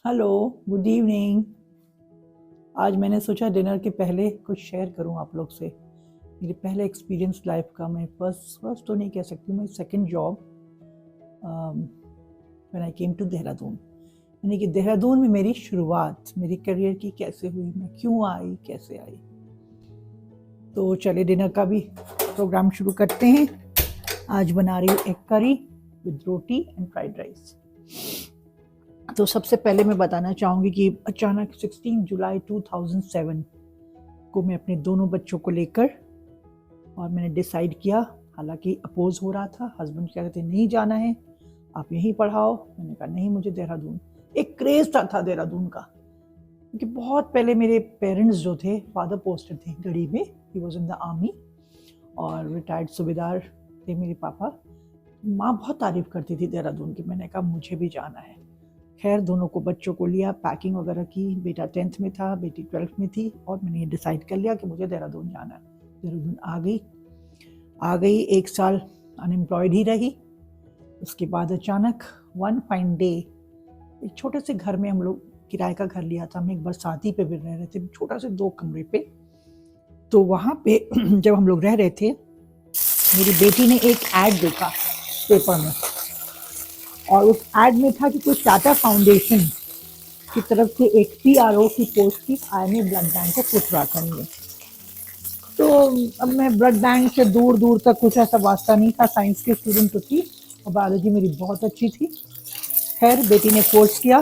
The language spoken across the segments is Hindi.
Hello, good evening. आज मैंने सोचा डिनर के पहले कुछ शेयर करूं आप लोग से। मेरे पहले एक्सपीरियंस लाइफ का, मैं फर्स्ट तो नहीं कह सकती हूँ, मैं second job when I came to Dehradun. यानी कि देहरादून में मेरी शुरुआत मेरी करियर की कैसे हुई, मैं क्यों आई, कैसे आई। तो चले डिनर का भी प्रोग्राम शुरू करते हैं। आज बना रही हूँ egg curry with roti and fried rice. तो सबसे पहले मैं बताना चाहूँगी कि अचानक 16 जुलाई 2007 को मैं अपने दोनों बच्चों को लेकर और मैंने डिसाइड किया, हालांकि अपोज हो रहा था, हस्बैंड कह रहे थे नहीं जाना है, आप यहीं पढ़ाओ। मैंने कहा नहीं, मुझे देहरादून, एक क्रेज था देहरादून का, क्योंकि बहुत पहले मेरे पेरेंट्स जो थे, फादर पोस्टेड थे गढ़ी में, he was in the army, और रिटायर्ड सूबेदार थे मेरे पापा। माँ बहुत तारीफ करती थी देहरादून की। मैंने कहा मुझे भी जाना है। खैर, दोनों को बच्चों को लिया, पैकिंग वगैरह की। बेटा 10th में था, बेटी 12th में थी, और मैंने ये डिसाइड कर लिया कि मुझे देहरादून जाना है। देहरादून आ गई 1 साल अनएम्प्लॉयड ही रही। उसके बाद अचानक वन फाइन डे, एक छोटे से घर में, हम लोग किराए का घर लिया था, हम एक बरसाती पे भी रह रहे थे, छोटा से 2 कमरे पे। तो वहाँ पे जब हम लोग रह रहे थे, मेरी बेटी ने एक ऐड देखा पेपर में, और उस ऐड में था कि कोई टाटा फाउंडेशन की तरफ से एक PRO की पोस्ट थी army blood bank of Uttarakhand में। तो अब मैं ब्लड बैंक से दूर दूर तक कुछ ऐसा वास्ता नहीं था, साइंस की स्टूडेंट तो थी और बायोलॉजी मेरी बहुत अच्छी थी। खैर, बेटी ने फोर्स किया,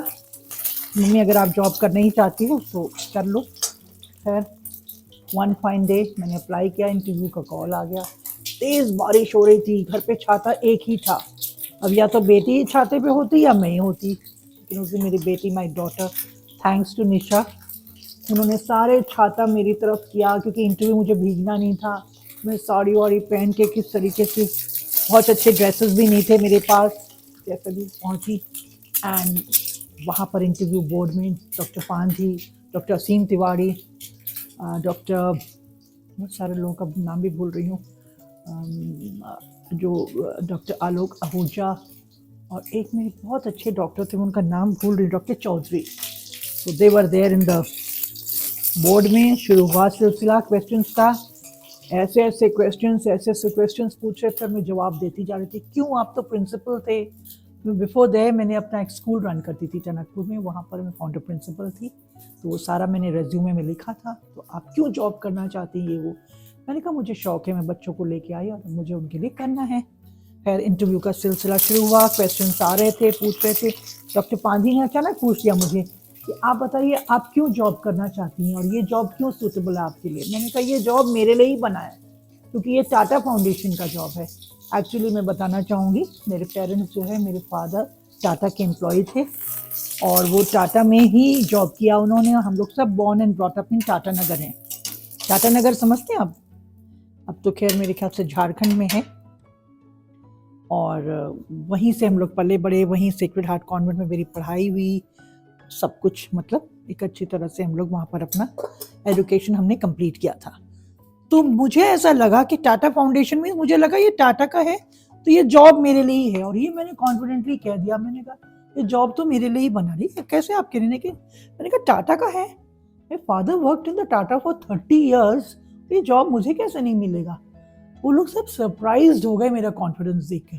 मम्मी अगर आप जॉब करना ही चाहती हो तो कर लो। खैर, वन फाइन डे मैंने अप्लाई किया, इंटरव्यू का कॉल आ गया। तेज बारिश हो रही थी, घर पे छाता एक ही था। अब या तो बेटी छाते पे होती या मैं ही होती, लेकिन उस दिन मेरी बेटी, माई डॉटर, थैंक्स टू निशा, उन्होंने सारे छाता मेरी तरफ किया, क्योंकि इंटरव्यू मुझे भीगना नहीं था। मैं साड़ी वाड़ी पहन के किस तरीके से, बहुत अच्छे ड्रेसेस भी नहीं थे मेरे पास, जैसे भी पहुंची। एंड वहाँ पर इंटरव्यू बोर्ड में डॉक्टर पान थी, डॉक्टर असीम तिवारी, डॉक्टर, बहुत सारे लोगों का नाम भी भूल रही हूँ, जो डॉक्टर आलोक आहूजा, और एक मेरे बहुत अच्छे डॉक्टर थे, उनका नाम भूल रही, डॉक्टर चौधरी। तो they were there in the board में। शुरू हुआ सिलसिला क्वेश्चंस का। ऐसे ऐसे क्वेश्चंस पूछ रहे थे, मैं जवाब देती जा रही थी। क्यों, आप तो प्रिंसिपल थे। बिफोर दैट मैंने अपना एक स्कूल रन करती थी टनकपुर में, वहाँ पर मैं फाउंडर प्रिंसिपल थी। तो वो सारा मैंने रेज्यूमे में लिखा था। तो आप क्यों जॉब करना चाहती हैं, ये वो। मैंने कहा मुझे शौक है, मैं बच्चों को लेके आई और मुझे उनके लिए करना है। खैर, इंटरव्यू का सिलसिला शुरू हुआ, क्वेश्चन आ रहे थे, पूछ रहे थे। डॉक्टर पांधी ने अचानक पूछ लिया मुझे कि आप बताइए, आप क्यों जॉब करना चाहती हैं और ये जॉब क्यों सूटेबल है आपके लिए। मैंने कहा ये जॉब मेरे लिए ही बना है, क्योंकि ये टाटा फाउंडेशन का जॉब है। एक्चुअली मैं बताना चाहूँगी, मेरे पेरेंट्स जो है, मेरे फादर टाटा के एम्प्लॉय थे, और वो टाटा में ही जॉब किया उन्होंने। हम लोग सब born and brought up in Tata Nagar हैं। टाटा नगर समझते हैं आप? अब तो खैर मेरे ख्याल से झारखंड में है। और वहीं से हम लोग पले बड़े, वहीं सेक्रेड हार्ट कॉन्वेंट में मेरी पढ़ाई हुई, सब कुछ, मतलब एक अच्छी तरह से हम लोग वहाँ पर अपना एजुकेशन हमने कंप्लीट किया था। तो मुझे ऐसा लगा कि टाटा फाउंडेशन में, मुझे लगा ये टाटा का है तो ये जॉब मेरे लिए ही है, और ये मैंने कॉन्फिडेंटली कह दिया। मैंने कहा ये जॉब तो मेरे लिए ही बना रही है, कैसे आप कह रहे हैं कि। मैंने कहा टाटा का है, मेरे father worked in the Tata for 30 years, ये जॉब मुझे कैसे नहीं मिलेगा। वो लोग सब सरप्राइज्ड हो गए मेरा कॉन्फिडेंस देखकर।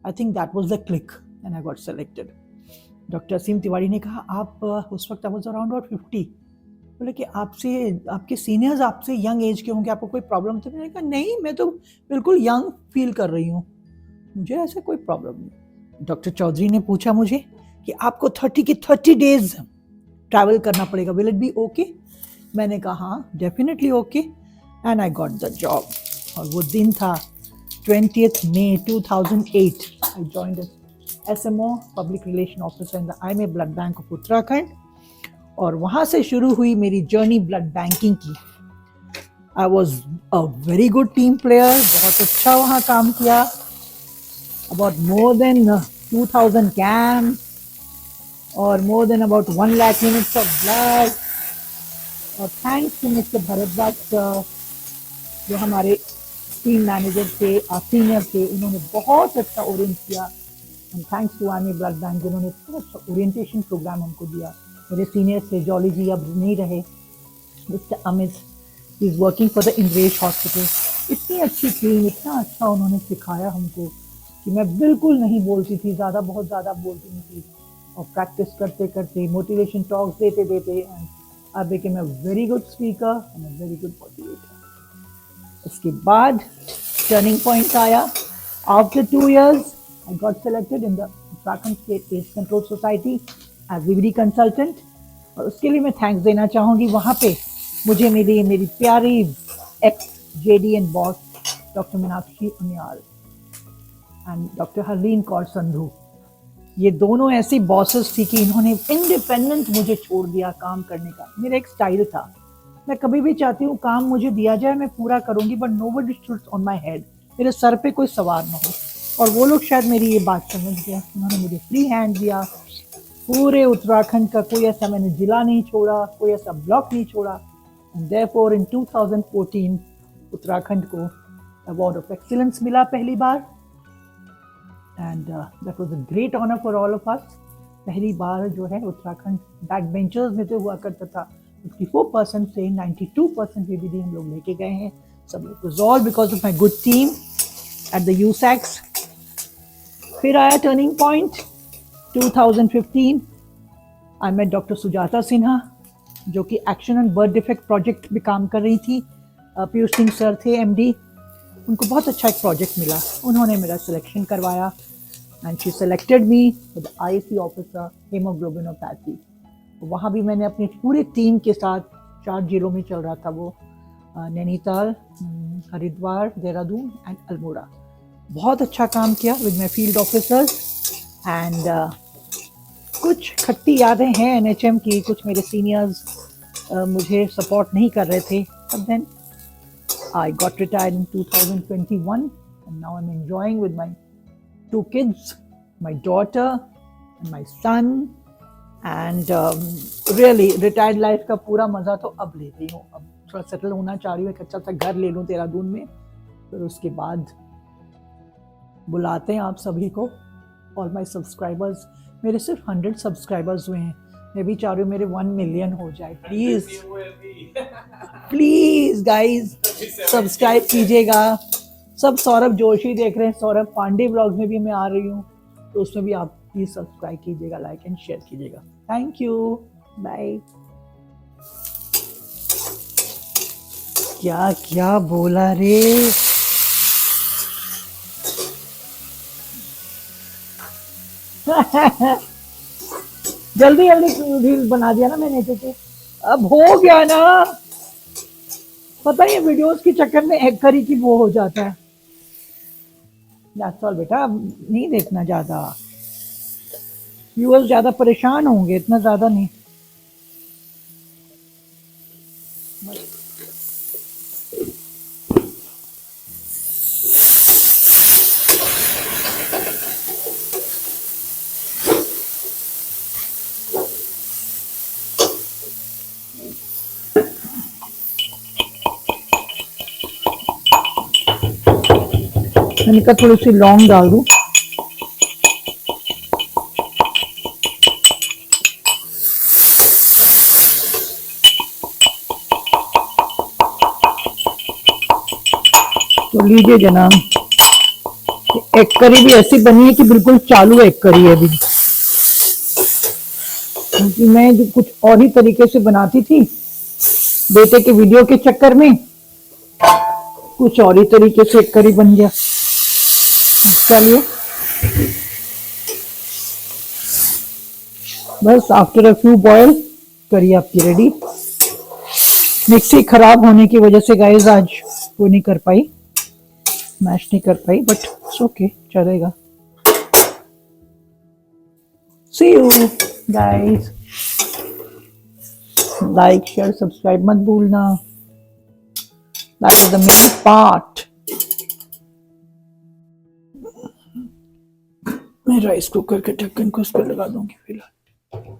I think that was the click and I got selected. Doctor Aseem Tiwari ने कहा, आप उस वक्त आई वाज अराउंड 50, बोले कि आपसे, आपके सीनियर्स आपसे यंग एज के होंगे, आपको कोई प्रॉब्लम तो। मैंने कहा नहीं, मैं तो बिल्कुल यंग फील कर रही हूँ, मुझे ऐसे कोई प्रॉब्लम नहीं। डॉक्टर चौधरी ने पूछा मुझे कि आपको 30 डेज ट्रैवल करना पड़ेगा, विल इट बी ओके। मैंने कहा हाँ, definitely okay, and I got the job. और वो दिन था 20th May 2008। I joined SMO, public relation officer in the IMA blood bank of Uttarakhand, और वहाँ से शुरू हुई मेरी जर्नी ब्लड बैंकिंग की। I was a very good team player, बहुत अच्छा वहाँ काम किया। अबाउट मोर देन 2000 कैम्प, और more than about 1 lakh units of blood. और thanks to mister Bhardwaj sir, जो हमारे टीम मैनेजर थे, सीनियर थे, उन्होंने बहुत अच्छा ओरिएंट किया। And thanks to army blood bank, जिन्होंने बहुत अच्छा ओरिएंटेशन प्रोग्राम हमको दिया। मेरे सीनियर थे, जॉली जी अब नहीं रहे, mister Amit is working for the इंग्रेज हॉस्पिटल। इतनी अच्छी टीम, इतना अच्छा उन्होंने सिखाया हमको कि मैं बिल्कुल नहीं बोलती थी, ज़्यादा बहुत ज़्यादा बोलती नहीं थी, और प्रैक्टिस करते करते मोटिवेशन टॉक्स देते देते I became a very good speaker and a very good motivator. उसके बाद टर्निंग पॉइंट आया। After 2 years I got selected in the Uttarakhand State Pest Control Society as VVD consultant, और उसके लिए मैं थैंक्स देना चाहूँगी। वहाँ पे मुझे मिली मेरी प्यारी x JD and boss doctor Meenakshi Uniyal and doctor Harleen Kaur Sandhu. ये दोनों ऐसी बॉसेस थी कि इन्होंने इंडिपेंडेंट मुझे छोड़ दिया काम करने का। मेरा एक स्टाइल था, मैं कभी भी चाहती हूँ काम मुझे दिया जाए मैं पूरा करूँगी, but nobody should on my head, मेरे सर पे कोई सवार ना हो। और वो लोग शायद मेरी ये बात समझ गया, उन्होंने मुझे फ्री हैंड दिया। पूरे उत्तराखंड का कोई ऐसा मैंने जिला नहीं छोड़ा, कोई ऐसा ब्लॉक नहीं छोड़ा। एंड देयरफॉर इन 2014 उत्तराखंड को अवार्ड ऑफ एक्सीलेंस मिला पहली बार, and that was a great honour for all of us. पहली बार जो है उत्तराखंड बैक बेंचर्स में जो हुआ करता था 54% से 92% VVD हम लोग लेके गए हैं। सब लोग was all because of my good team at the यूसैक्स। फिर आया turning point 2015। I met doctor Sujata Sinha, जो कि action on birth defect project में काम कर रही थी। पीयूष सिंह सर थे MD, उनको बहुत अच्छा एक प्रोजेक्ट मिला, उन्होंने मेरा सिलेक्शन करवाया and she selected me for the IC officer haemoglobinopathy. वहाँ भी मैंने अपनी पूरी टीम के साथ 4 जिलों में चल रहा था वो, नैनीताल, हरिद्वार, देहरादून एंड अल्मोड़ा। बहुत अच्छा काम किया with my field officers and कुछ खट्टी यादें हैं NHM की। कुछ मेरे सीनियर्स मुझे सपोर्ट नहीं कर रहे थे, but then I got retired in 2021 and now I am enjoying with my 2 kids, my daughter and my son, and really retired life का पूरा मज़ा तो अब ले रही हूँ। अब थोड़ा सेटल होना चाह रही हूँ, एक अच्छा सा घर ले लूँ देहरादून में, फिर उसके बाद बुलाते हैं आप सभी को। ऑल माई सब्सक्राइबर्स, मेरे सिर्फ 100 सब्सक्राइबर्स हुए हैं, मैं भी चाह रही हूँ मेरे 1 million हो जाए। प्लीज़ प्लीज़ गाइज सब्सक्राइब कीजिएगा। सब सौरभ जोशी देख रहे हैं, सौरभ पांडे ब्लॉग में भी मैं आ रही हूँ, तो उसमें भी आप प्लीज़ सब्सक्राइब कीजिएगा, लाइक एंड शेयर कीजिएगा। Thank you, bye. क्या क्या बोला रे। जल्दी जल्दी रील बना दिया ना मैंने, क्योंकि अब हो गया ना, पता ही है वीडियोस के चक्कर में एक करी की वो हो जाता है। दैट्स ऑल बेटा, नहीं देखना ज़्यादा, व्यूअर्स ज़्यादा परेशान होंगे, इतना ज़्यादा नहीं। मैंने कहा थोड़ी सी लौंग डाल दूं। तो लीजिए जनाब, एग करी भी ऐसी बनी है कि बिल्कुल चालू एग करी है अभी, क्योंकि मैं जो कुछ और ही तरीके से बनाती थी बेटे के वीडियो के चक्कर में, कुछ और ही तरीके से एग करी बन गया। चलिए बस आफ्टर अ फ्यू बॉयल करी आपकी रेडी। मिक्सी खराब होने की वजह से गाइस आज वो नहीं कर पाई, मैश नहीं कर पाई, बट इट्स ओके, चलेगा। See you guys, like share subscribe मत भूलना, that is the main part. मैं राइस कुकर के ढक्कन को उस पर लगा दूंगी फिलहाल।